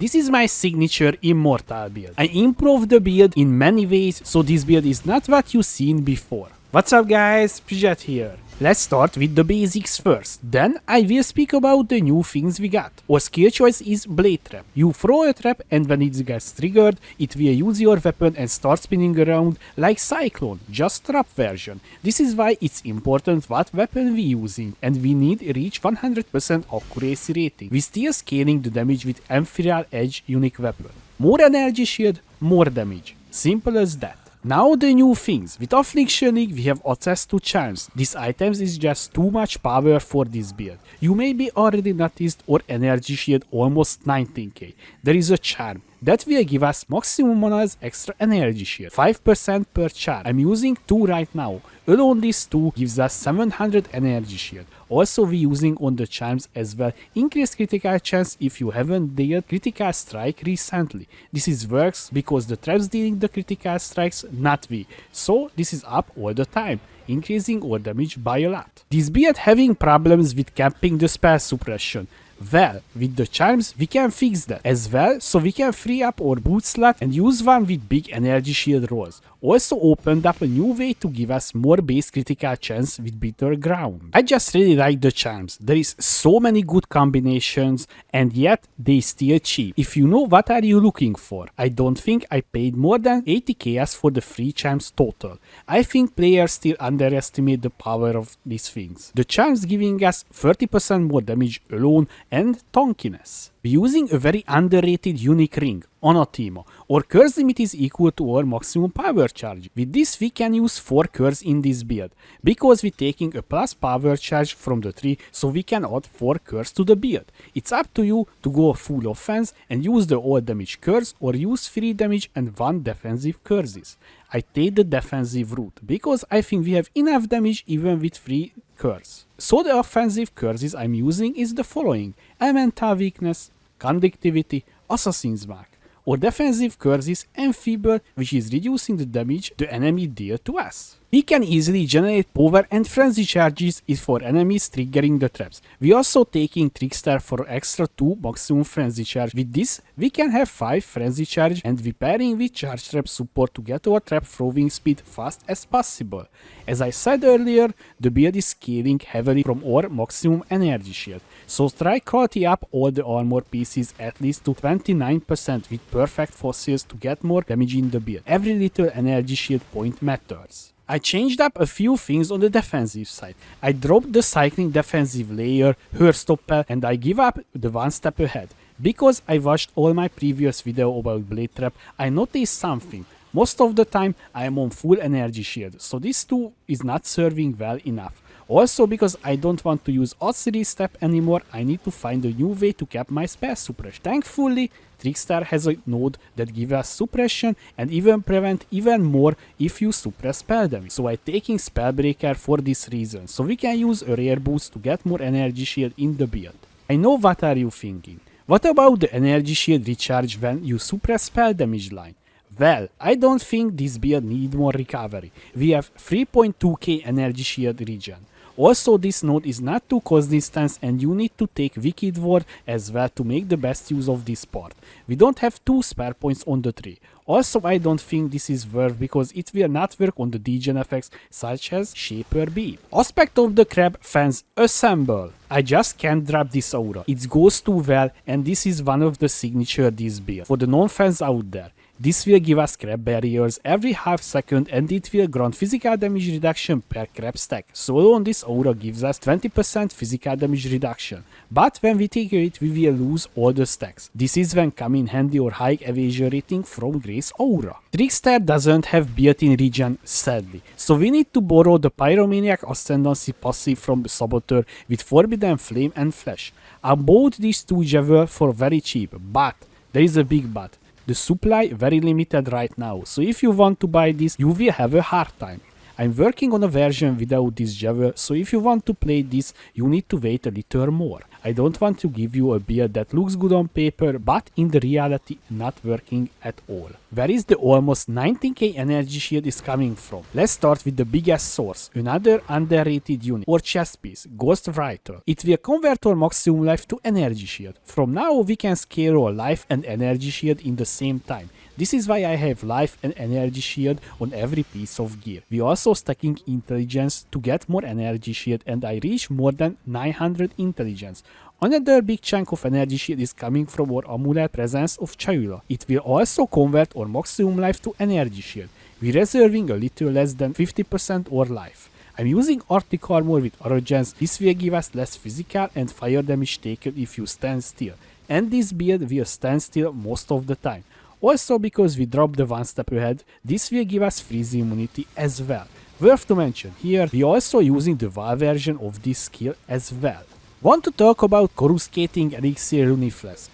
This is my signature Immortal build. I improved the build in many ways, so this build is not what you've seen before. What's up guys, Pidget here. Let's start with the basics first, then I will speak about the new things we got. Our skill choice is Blade Trap. You throw a trap and when it gets triggered, it will use your weapon and start spinning around like Cyclone, just trap version. This is why it's important what weapon we using, and we need reach 100% accuracy rating. We still scaling the damage with Ethereal Edge unique weapon. More energy shield, more damage. Simple as that. Now the new things. With Afflictioning we have access to charms. These items is just too much power for this build. You may be already noticed our energy shield almost 19k. There is a charm that will give us maximum mana's extra energy shield, 5% per charm. I'm using 2 right now. Alone this 2 gives us 700 energy shield. Also we using on the charms as well increased critical chance if you haven't dealt critical strike recently. This is works because the traps dealing the critical strikes, not we. So this is up all the time, increasing our damage by a lot. This build having problems with capping the spell suppression. Well, with the charms we can fix that as well, so we can free up our boot slot and use one with big energy shield rolls. Also opened up a new way to give us more base critical chance with bitter ground. I just really like the charms. There is so many good combinations and yet they still cheap. If you know what are you looking for, I don't think I paid more than 80 chaos for the free charms total. I think players still underestimate the power of these things. The charms giving us 30% more damage alone and tonkiness. We're using a very underrated unique ring, Onotimo. Our curse limit is equal to our maximum power charge. With this we can use 4 curse in this build, because we're taking a plus power charge from the tree, so we can add 4 curse to the build. It's up to you to go full offense and use the all damage curse or use 3 damage and 1 defensive curses. I take the defensive route, because I think we have enough damage even with 3 curse. So the offensive curses I'm using is the following: Elemental Weakness, Conductivity, Assassin's Mark. Or defensive curse is Enfeeble, which is reducing the damage the enemy deal to us. We can easily generate power and frenzy charges if for enemies triggering the traps. We also taking Trickster for extra 2 maximum frenzy charge. With this we can have 5 frenzy charge and we pairing with charge trap support to get our trap throwing speed fast as possible. As I said earlier, the build is scaling heavily from our maximum energy shield. So try quality up all the armor pieces at least to 29% with perfect fossils to get more damage in the build. Every little energy shield point matters. I changed up a few things on the defensive side. I dropped the cycling defensive layer, Herstoppel, and I give up the one step ahead. Because I watched all my previous video about Blade Trap, I noticed something. Most of the time I am on full energy shield, so this too is not serving well enough. Also because I don't want to use auxiliary step anymore, I need to find a new way to cap my spell suppression. Thankfully, Trickster has a node that gives us suppression and even prevent even more if you suppress spell damage. So I'm taking Spellbreaker for this reason, so we can use a rare boost to get more energy shield in the build. I know what are you thinking. What about the energy shield recharge when you suppress spell damage line? Well, I don't think this build need more recovery. We have 3.2k energy shield regen. Also, this node is not too cost distance and you need to take Wicked Ward as well to make the best use of this part. We don't have 2 spare points on the tree. Also, I don't think this is worth because it will not work on the degen effects such as Shaper Beam. Aspect of the Crab fans assemble. I just can't drop this aura. It goes too well and this is one of the signature this build. For the non-fans out there, this will give us crab barriers every half second and it will grant physical damage reduction per crab stack. So on this aura gives us 20% physical damage reduction. But when we take it, we will lose all the stacks. This is when come in handy or high evasion rating from Grace aura. Trickster doesn't have built-in regen sadly, so we need to borrow the Pyromaniac Ascendancy passive from the Saboteur with Forbidden Flame and Flash. I bought these 2 Javel for very cheap, but there is a big but. The supply very limited right now, so if you want to buy this, you will have a hard time. I'm working on a version without this jewel, so if you want to play this, you need to wait a little more. I don't want to give you a build that looks good on paper, but in the reality not working at all. Where is the almost 19k energy shield is coming from? Let's start with the biggest source, another underrated unit or chest piece, Ghost Writer. It will convert our maximum life to energy shield. From now we can scale our life and energy shield in the same time. This is why I have life and energy shield on every piece of gear. We also stacking intelligence to get more energy shield, and I reach more than 900 intelligence. Another big chunk of energy shield is coming from our amulet Presence of Chayula. It will also convert our maximum life to energy shield. We're reserving a little less than 50% our life. I'm using Arctic armor with arrogance. This will give us less physical and fire damage taken if you stand still. And this build will stand still most of the time. Also, because we drop the one step ahead, this will give us freeze immunity as well. Worth to mention here, we are also using the VAL version of this skill as well. Want to talk about Coruscating elixir runic flask.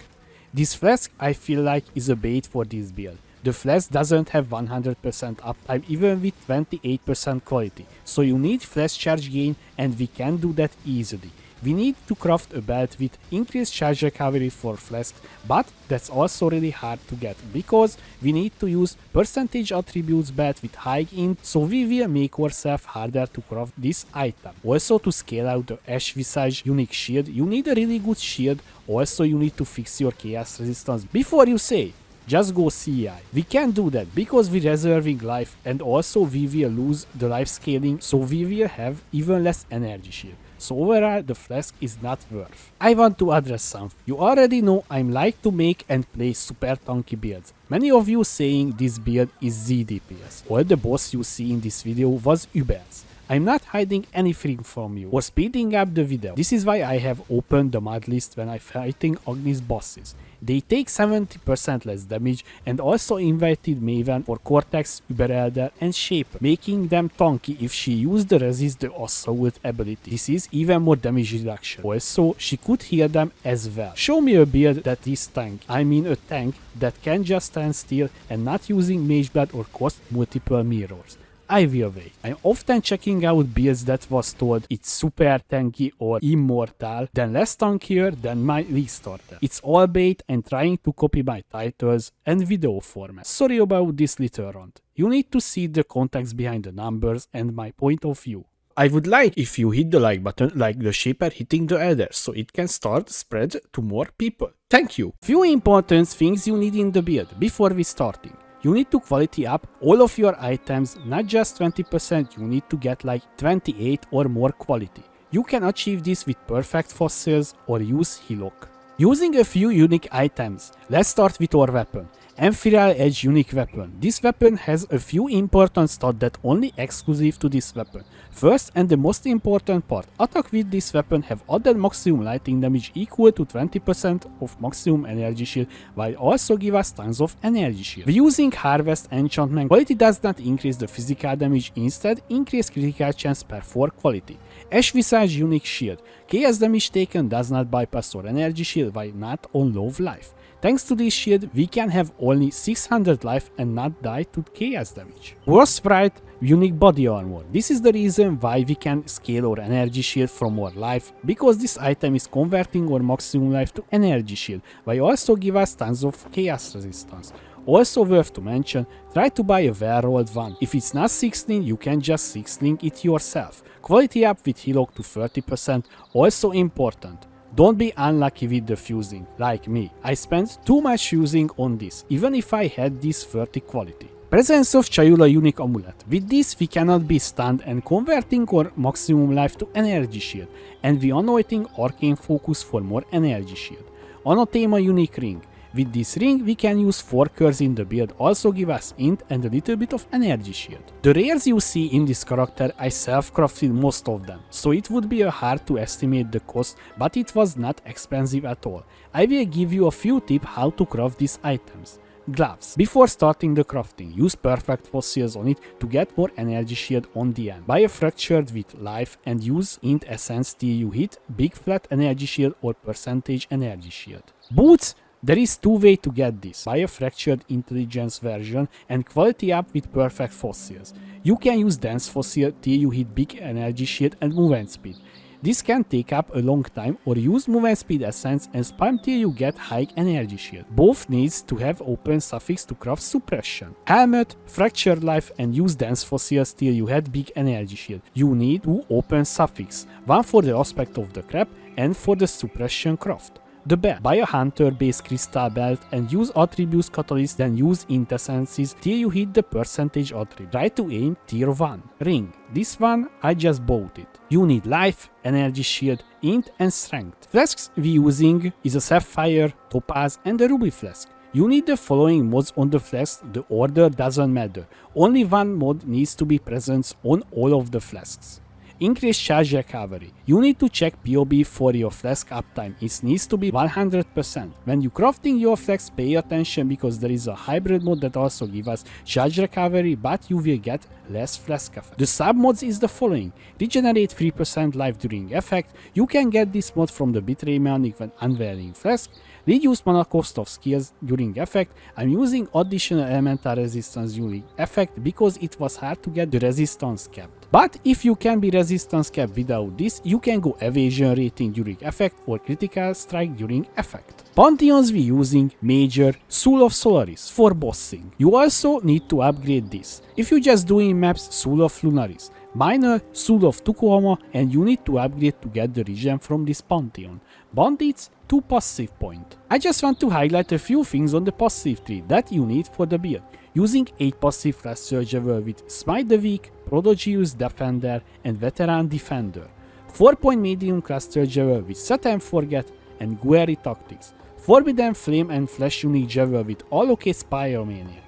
This flask I feel like is a bait for this build. The flask doesn't have 100% uptime even with 28% quality, so you need flash charge gain, and we can do that easily. We need to craft a belt with increased charge recovery for flasks, but that's also really hard to get because we need to use percentage attributes belt with high int, so we will make ourselves harder to craft this item. Also, to scale out the Ash Visage unique shield, you need a really good shield. Also, you need to fix your chaos resistance before you say just go CI. We can't do that because we're reserving life, and also we will lose the life scaling, so we will have even less energy shield. So overall the flask is not worth. I want to address something. You already know I like to make and play super tanky builds. Many of you saying this build is ZDPS. All the boss you see in this video was Ubers. I'm not hiding anything from you or speeding up the video. This is why I have opened the mod list when I'm fighting Agnes bosses. They take 70% less damage, and also invited Maven for Cortex, Uber Elder and Shaper, making them tanky if she used the resist the assault ability. This is even more damage reduction. Also, she could heal them as well. Show me a build that is tank. I mean a tank that can just stand still and not using mage blood or cost multiple mirrors. I will wait. I'm often checking out builds that was told it's super tanky or immortal, then less tankier than my restarter. It's all bait and trying to copy my titles and video format. Sorry about this little rant. You need to see the context behind the numbers and my point of view. I would like if you hit the like button like the Shaper hitting the Elder, so it can start spread to more people. Thank you. Few important things you need in the build before we starting. You need to quality up all of your items, not just 20%, you need to get like 28 or more quality. You can achieve this with perfect fossils or use Hillock. Using a few unique items. Let's start with our weapon. Ethereal Edge unique weapon. This weapon has a few important stats that only exclusive to this weapon. First and the most important part, attack with this weapon have added maximum lightning damage equal to 20% of maximum energy shield, while also give us tons of energy shield. Using Harvest enchantment, quality does not increase the physical damage, instead increase critical chance per 4 quality. Ash Visage unique shield. Chaos damage taken does not bypass our energy shield while not on low life. Thanks to this shield, we can have only 600 life and not die to chaos damage. Frostbite unique body armor. This is the reason why we can scale our energy shield from our life, because this item is converting our maximum life to energy shield, while also give us tons of chaos resistance. Also worth to mention, try to buy a well-rolled one. If it's not 16, you can just 16 it yourself. Quality up with Hillock to 30%, also important. Don't be unlucky with the fusing, like me. I spent too much fusing on this, even if I had this 30 quality. Presence of Chayula unique amulet. With this we cannot be stunned and converting our maximum life to energy shield, and we anointing arcane focus for more energy shield. Anathema unique ring. With this ring we can use 4 cures in the build, also give us int and a little bit of energy shield. The rares you see in this character I self-crafted most of them, so it would be hard to estimate the cost, but it was not expensive at all. I will give you a few tips how to craft these items. Gloves. Before starting the crafting, use perfect fossils on it to get more energy shield on the end. Buy a fractured with life and use int essence till you hit big flat energy shield or percentage energy shield. Boots. There is two ways to get this: buy a fractured intelligence version and quality up with perfect fossils. You can use dense fossil till you hit big energy shield and movement speed. This can take up a long time, or use movement speed essence and spam till you get high energy shield. Both needs to have open suffix to craft suppression. Helmet, fractured life and use dense fossils till you had big energy shield. You need two open suffix, one for the aspect of the crab and for the suppression craft. The belt. Buy a hunter based crystal belt and use attributes catalyst, then use int essences till you hit the percentage attribute. Try to aim tier 1. Ring. This one I just bought it. You need life, energy shield, int and strength. Flasks we using is a sapphire, topaz and a ruby flask. You need the following mods on the flask, the order doesn't matter. Only one mod needs to be present on all of the flasks. Increase charge recovery. You need to check POB for your flask uptime. It needs to be 100%. When you crafting your flask, pay attention because there is a hybrid mod that also gives us charge recovery, but you will get less flask effect. The sub mods is the following: regenerate 3% life during effect. You can get this mod from the betray mechanic when unveiling flask. Reduce mana cost of skills during effect. I'm using additional elemental resistance during effect because it was hard to get the resistance capped. But if you can be resistance capped without this, you can go evasion rating during effect or critical strike during effect. Pantheons we using major Soul of Solaris for bossing. You also need to upgrade this. If you just doing maps, Soul of Lunaris, minor Soul of Tucumã, and you need to upgrade to get the regen from this Pantheon. Bandits, 2 passive point. I just want to highlight a few things on the passive tree that you need for the build. Using 8 passive Flash Surgeable with Smite the Weak, Prodigious Defender and Veteran Defender. 4-point medium class Surgeable with Set and Forget and Guerri Tactics. Forbidden Flame and Flash Unique Javel with Allocate Pyromaniac.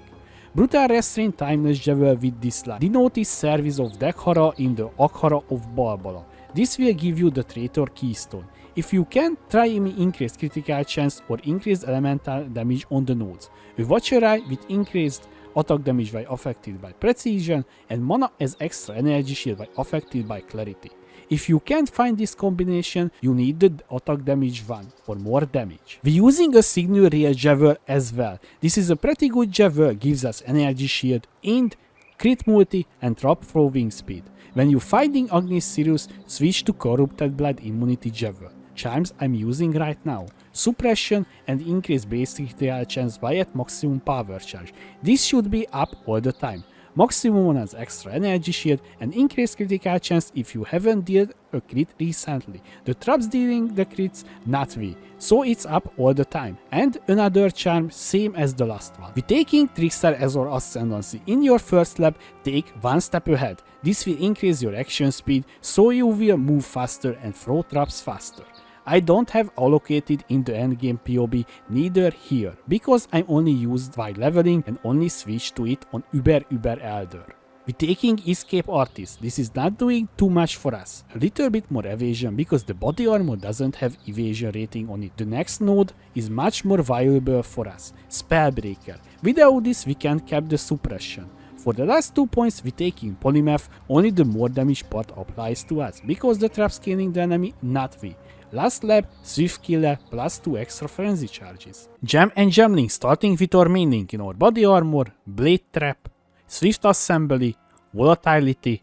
Brutal Restraint Timeless Javel with Dislike. Denotes service of Dekhara in the Akhara of Balbala. This will give you the Traitor Keystone. If you can, try increased critical chance or increased elemental damage on the nodes. A Watcher Eye with increased attack damage while affected by Precision and mana as extra energy shield while affected by Clarity. If you can't find this combination, you need the attack damage one for more damage. We're using a Signal Real Javel as well. This is a pretty good Javel, gives us energy shield, int, crit multi and trap throwing speed. When you're fighting Agnes Sirius, switch to Corrupted Blood Immunity Javel. Charms I'm using right now. Suppression and increase base critical chance by at maximum power charge. This should be up all the time. Maximum has extra energy shield and increased critical chance if you haven't dealt a crit recently. The traps dealing the crits not we, so it's up all the time. And another charm same as the last one. With taking Trickster as your Ascendancy in your first lap, take one step ahead. This will increase your action speed so you will move faster and throw traps faster. I don't have allocated in the endgame POB neither here, because I only used while leveling and only switched to it on Uber Elder. With taking Escape Artist, this is not doing too much for us. A little bit more evasion because the body armor doesn't have evasion rating on it. The next node is much more valuable for us, Spellbreaker. Without this we can't cap the suppression. For the last 2 points we taking Polymath, only the more damage part applies to us, because the trap scaling the enemy, not we. Last lap, Swift Killer plus 2 extra frenzy charges. Gem and Gemling starting with our main link in our body armor, Blade Trap, Swift Assembly, Volatility,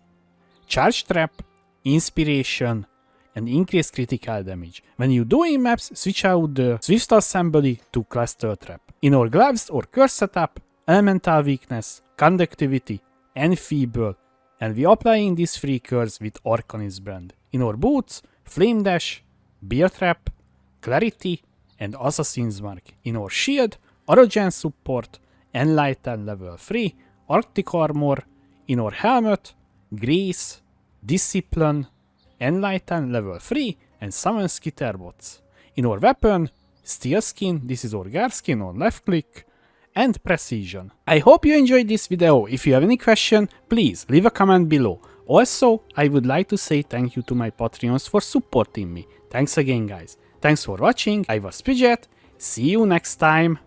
Charge Trap, Inspiration, and increased critical damage. When you doing maps, switch out the Swift Assembly to Cluster Trap. In our gloves or curse setup, Elemental Weakness, Conductivity, Enfeeble, and we applying these 3 curves with Arcanist Brand. In our boots, Flame Dash, Bear Trap, Clarity, and Assassin's Mark. In our shield, Arrogance Support, Enlighten level 3, Arctic Armor. In our helmet, Grace, Discipline, Enlighten level 3, and Summon Skitterbots. In our weapon, Steel Skin, this is our guard skin on left click, and Precision. I hope you enjoyed this video. If you have any question, please leave a comment below. Also, I would like to say thank you to my Patreons for supporting me. Thanks again guys. Thanks for watching. I was Pidget. See you next time.